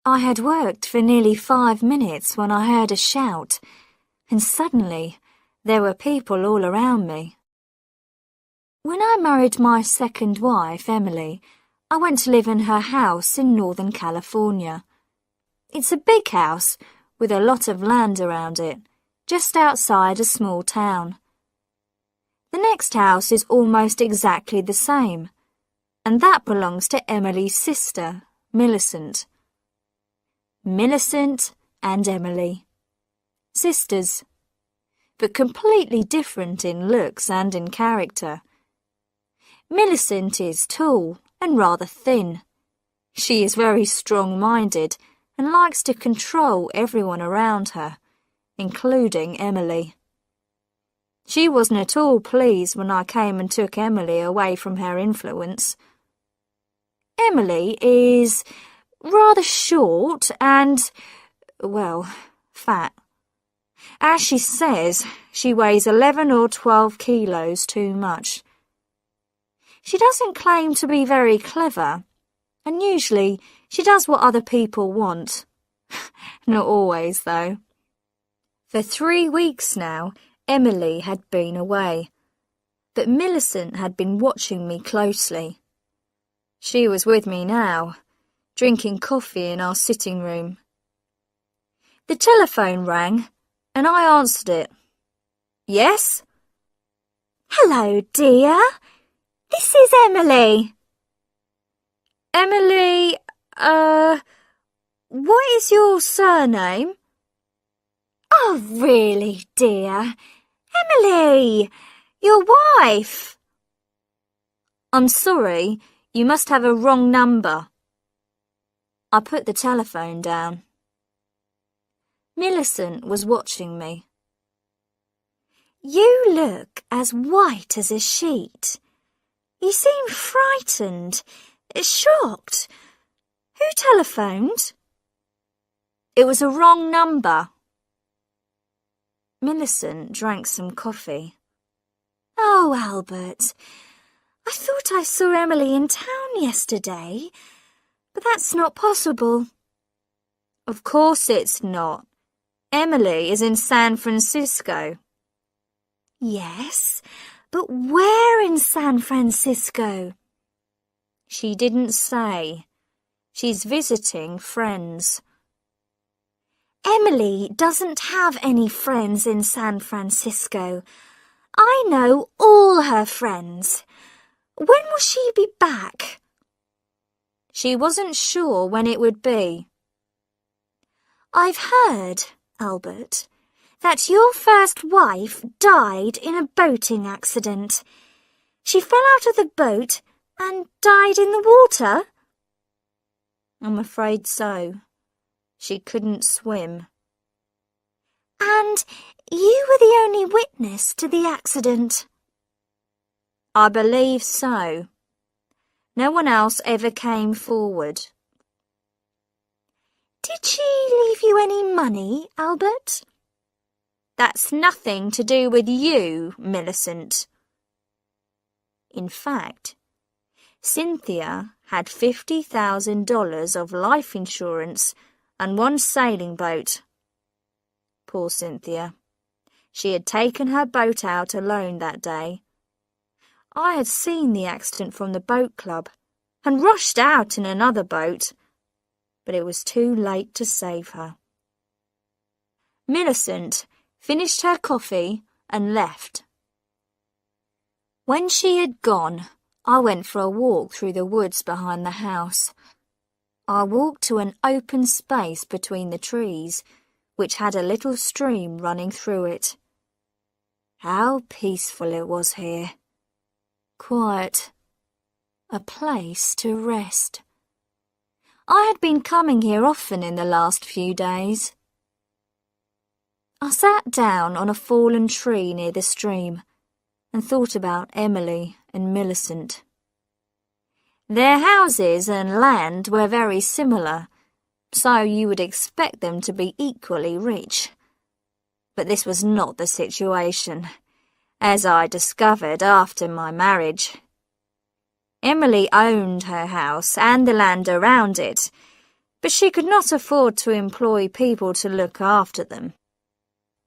I had worked for nearly 5 minutes when I heard a shout, and suddenly there were people all around me. When I married my second wife, Emily, I went to live in her house in Northern California. It's a big house with a lot of land around it, just outside a small town. The next house is almost exactly the same, and that belongs to Emily's sister, Millicent. Millicent and Emily. Sisters, but completely different in looks and in character. Millicent is tall and rather thin. She is very strong-minded and likes to control everyone around her, including Emily. She wasn't at all pleased when I came and took Emily away from her influence. Emily is rather short and, well, fat. As she says, she weighs 11 or 12 kilos too much. She doesn't claim to be very clever, and usually she does what other people want. Not always, though. For 3 weeks now, Emily had been away, but Millicent had been watching me closely. She was with me now, drinking coffee in our sitting room. The telephone rang, and I answered it. Yes? Hello, dear. This is Emily. Emily, what is your surname? Oh, really, dear? Emily, your wife. I'm sorry, you must have a wrong number. I put the telephone down. Millicent was watching me. You look as white as a sheet. You seem frightened, shocked. Who telephoned? It was a wrong number. Millicent drank some coffee. Oh, Albert, I thought I saw Emily in town yesterday, but that's not possible. Of course it's not. Emily is in San Francisco. Yes, but where in San Francisco? She didn't say. She's visiting friends. Emily doesn't have any friends in San Francisco. I know all her friends. When will she be back? She wasn't sure when it would be. I've heard, Albert, that your first wife died in a boating accident. She fell out of the boat and died in the water? I'm afraid so. She couldn't swim. And you were the only witness to the accident? I believe so. No one else ever came forward. Did she leave you any money, Albert? That's nothing to do with you, Millicent. In fact, Cynthia had $50,000 of life insurance and 1 sailing boat. Poor Cynthia. She had taken her boat out alone that day. I had seen the accident from the boat club and rushed out in another boat, but it was too late to save her. Millicent finished her coffee and left. When she had gone, I went for a walk through the woods behind the house. I walked to an open space between the trees, which had a little stream running through it. How peaceful it was here. Quiet. A place to rest. I had been coming here often in the last few days. I sat down on a fallen tree near the stream and thought about Emily and Millicent. Their houses and land were very similar, so you would expect them to be equally rich. But this was not the situation, as I discovered after my marriage. Emily owned her house and the land around it, but she could not afford to employ people to look after them.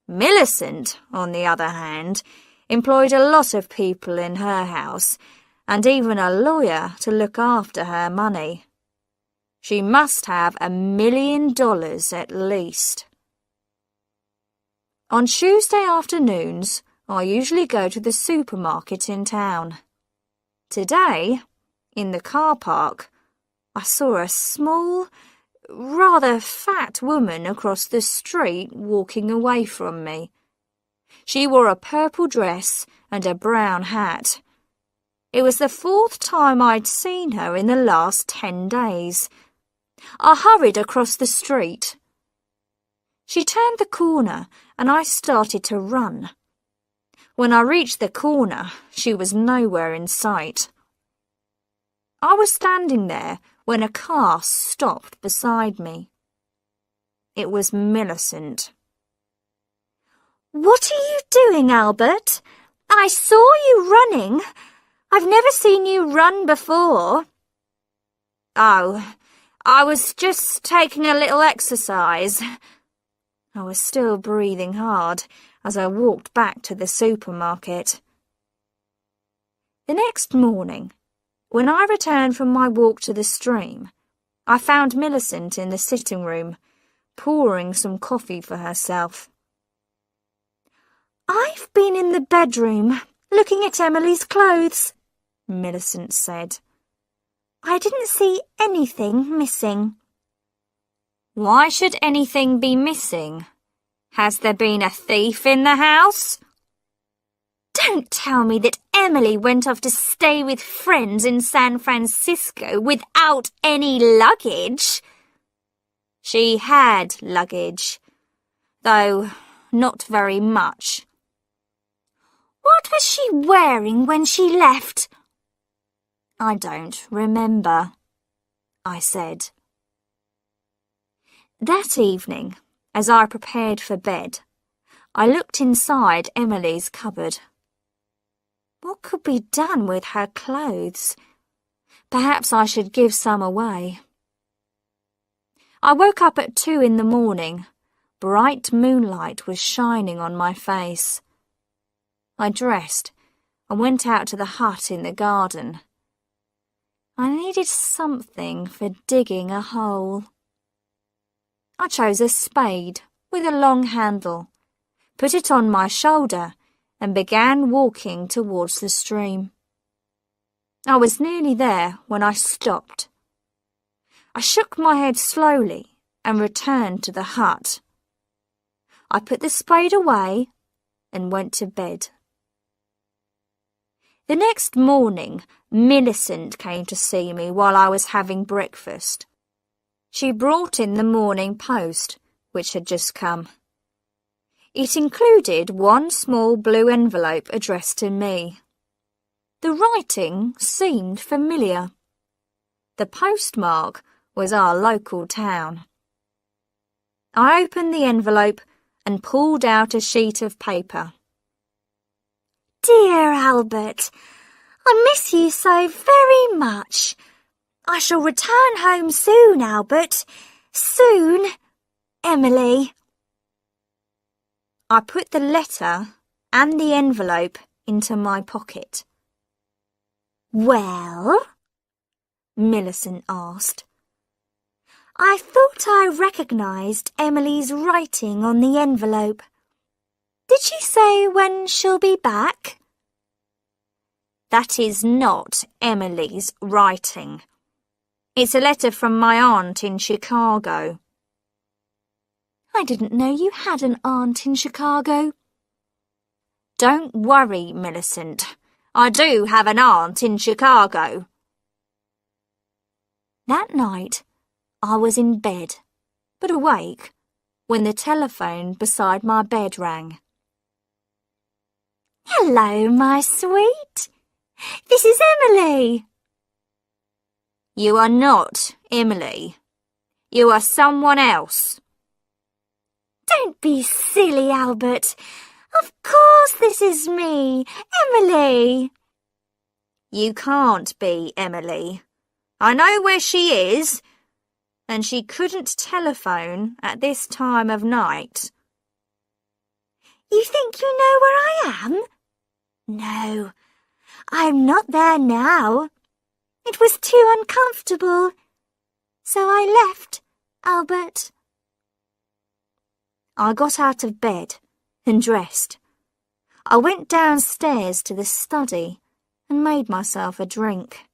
Millicent, on the other hand, employed a lot of people in her house, and even a lawyer to look after her money. She must have $1 million at least. On Tuesday afternoons, I usually go to the supermarket in town. Today, in the car park, I saw a small, rather fat woman across the street walking away from me. She wore a purple dress and a brown hat. It was the 4th time I'd seen her in the last 10 days. I hurried across the street. She turned the corner and I started to run. When I reached the corner, she was nowhere in sight. I was standing there when a car stopped beside me. It was Millicent. "What are you doing, Albert? I saw you running. I've never seen you run before." "Oh, I was just taking a little exercise." I was still breathing hard as I walked back to the supermarket. The next morning, when I returned from my walk to the stream, I found Millicent in the sitting room, pouring some coffee for herself. "I've been in the bedroom, looking at Emily's clothes," Millicent said. "I didn't see anything missing." "Why should anything be missing? Has there been a thief in the house?" "Don't tell me that Emily went off to stay with friends in San Francisco without any luggage." She had luggage, though not very much. "What was she wearing when she left?" "I don't remember," I said. That evening, as I prepared for bed, I looked inside Emily's cupboard. What could be done with her clothes? Perhaps I should give some away. I woke up at 2 in the morning. Bright moonlight was shining on my face. I dressed and went out to the hut in the garden. I needed something for digging a hole. I chose a spade with a long handle, put it on my shoulder, and began walking towards the stream. I was nearly there when I stopped. I shook my head slowly and returned to the hut. I put the spade away and went to bed. The next morning, Millicent came to see me while I was having breakfast. She brought in the Morning Post, which had just come. It included one small blue envelope addressed to me. The writing seemed familiar. The postmark was our local town. I opened the envelope and pulled out a sheet of paper. "Dear Albert, I miss you so very much. I shall return home soon, Albert. Soon. Emily." I put the letter and the envelope into my pocket. "Well?" Millicent asked. "I thought I recognised Emily's writing on the envelope. Did she say when she'll be back?" "That is not Emily's writing. It's a letter from my aunt in Chicago." "I didn't know you had an aunt in Chicago." "Don't worry, Millicent. I do have an aunt in Chicago." That night, I was in bed, but awake, when the telephone beside my bed rang. "Hello, my sweet. This is Emily." "You are not Emily. You are someone else." "Don't be silly, Albert. Of course this is me, Emily." "You can't be Emily. I know where she is. and she couldn't telephone at this time of night. You think you know where I am? No, I'm not there now. It was too uncomfortable. So I left, Albert. I got out of bed and dressed. I went downstairs to the study and made myself a drink.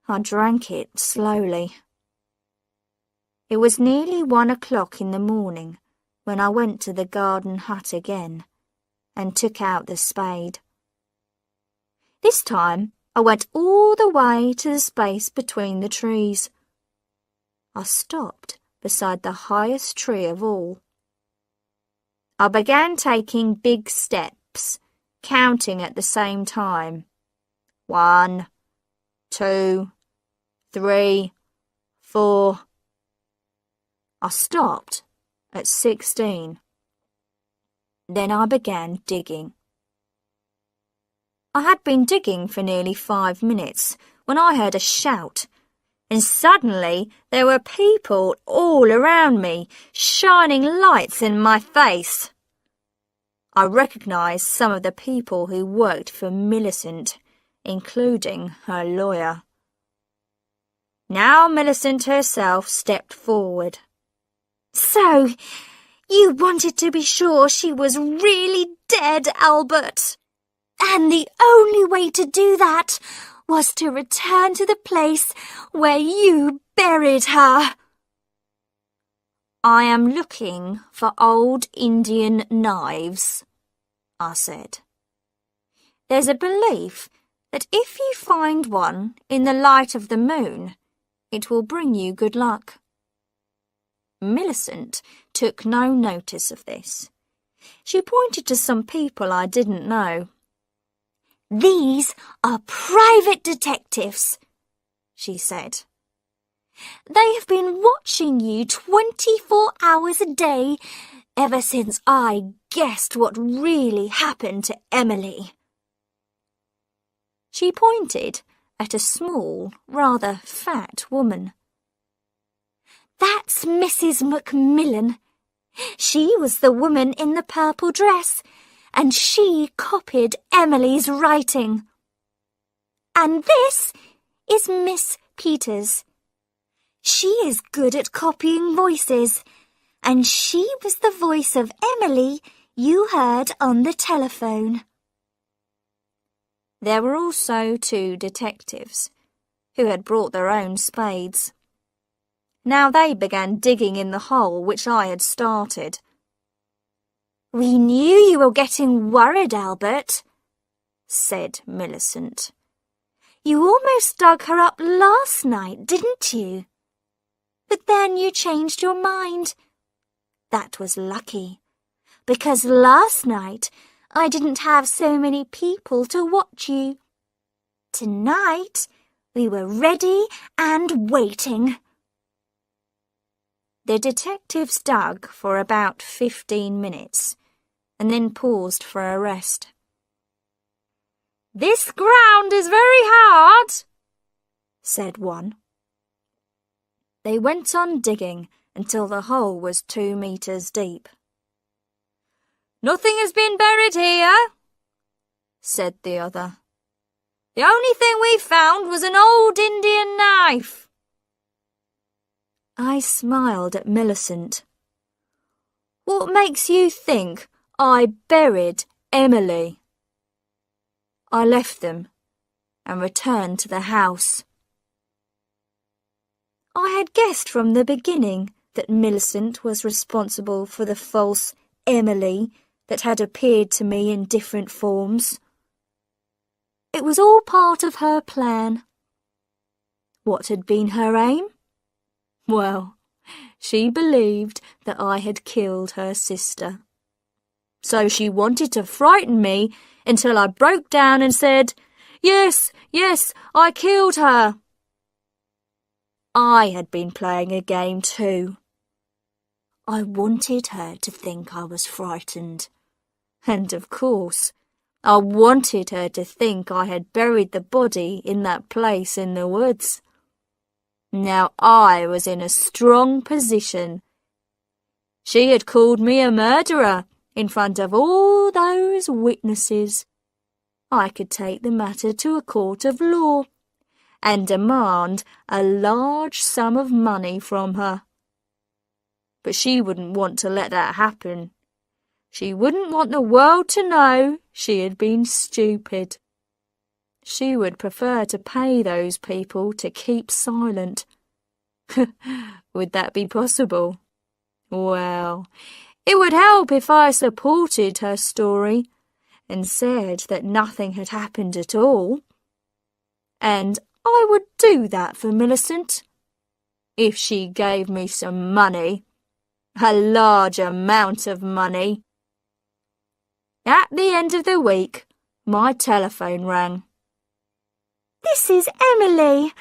I drank it slowly. It was nearly 1 o'clock in the morning when I went to the garden hut again and took out the spade. This time I went all the way to the space between the trees. I stopped beside the highest tree of all. I began taking big steps, counting at the same time. 1, 2, 3, 4. I stopped at 16. Then I began digging. I had been digging for nearly 5 minutes when I heard a shout, and suddenly there were people all around me, shining lights in my face. I recognised some of the people who worked for Millicent, including her lawyer. Now Millicent herself stepped forward. So, you wanted to be sure she was really dead, Albert. And the only way to do that was to return to the place where you buried her. I am looking for old Indian knives, I said. There's a belief that if you find one in the light of the moon, it will bring you good luck. Millicent took no notice of this. She pointed to some people I didn't know. These are private detectives, she said. They have been watching you 24 hours a day ever since I guessed what really happened to Emily. She pointed at a small, rather fat woman. That's Mrs. Macmillan. She was the woman in the purple dress, and she copied Emily's writing. And this is Miss Peters. She is good at copying voices, and she was the voice of Emily you heard on the telephone. There were also 2 detectives, who had brought their own spades. Now they began digging in the hole which I had started. We knew you were getting worried, Albert, said Millicent. You almost dug her up last night, didn't you? But then you changed your mind. That was lucky, because last night I didn't have so many people to watch you. Tonight we were ready and waiting. The detectives dug for about 15 minutes and then paused for a rest. "This ground is very hard," said one. They went on digging until the hole was 2 meters deep. "Nothing has been buried here," said the other. "The only thing we found was an old Indian knife." I smiled at Millicent. "What makes you think I buried Emily?" I left them and returned to the house. I had guessed from the beginning that Millicent was responsible for the false Emily that had appeared to me in different forms. It was all part of her plan. What had been her aim? Well, she believed that I had killed her sister. So she wanted to frighten me until I broke down and said, Yes, I killed her." I had been playing a game too. I wanted her to think I was frightened. And of course, I wanted her to think I had buried the body in that place in the woods. Now I was in a strong position. She had called me a murderer in front of all those witnesses. I could take the matter to a court of law and demand a large sum of money from her. But she wouldn't want to let that happen. She wouldn't want the world to know she had been stupid. She would prefer to pay those people to keep silent. Would that be possible? Well, it would help if I supported her story and said that nothing had happened at all. And I would do that for Millicent if she gave me some money, a large amount of money. At the end of the week, my telephone rang. This is Emily.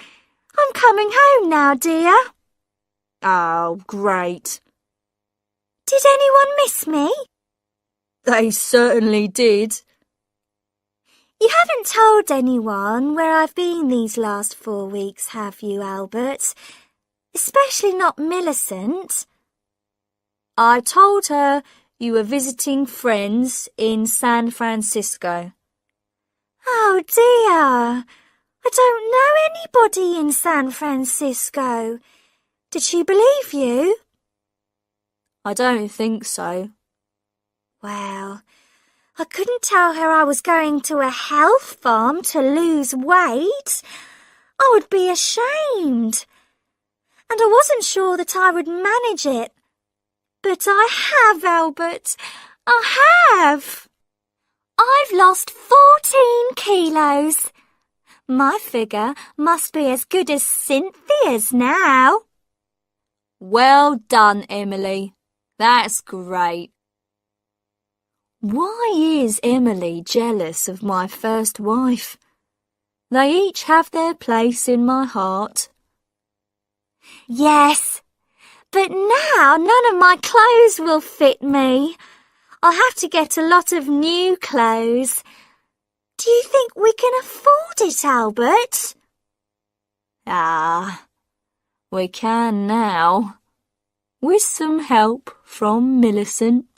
I'm coming home now, dear. Oh, great. Did anyone miss me? They certainly did. You haven't told anyone where I've been these last 4 weeks, have you, Albert? Especially not Millicent. I told her you were visiting friends in San Francisco. Oh, dear. I don't know anybody in San Francisco. Did she believe you? I don't think so. Well, I couldn't tell her I was going to a health farm to lose weight. I would be ashamed. And I wasn't sure that I would manage it. But I have, Albert. I have. I've lost 14 kilos. My figure must be as good as Cynthia's now. Well done, Emily. That's great. Why is Emily jealous of my first wife? They each have their place in my heart. Yes, but now none of my clothes will fit me. I'll have to get a lot of new clothes. Do you think we can afford it, Albert? Ah, we can now, with some help from Millicent.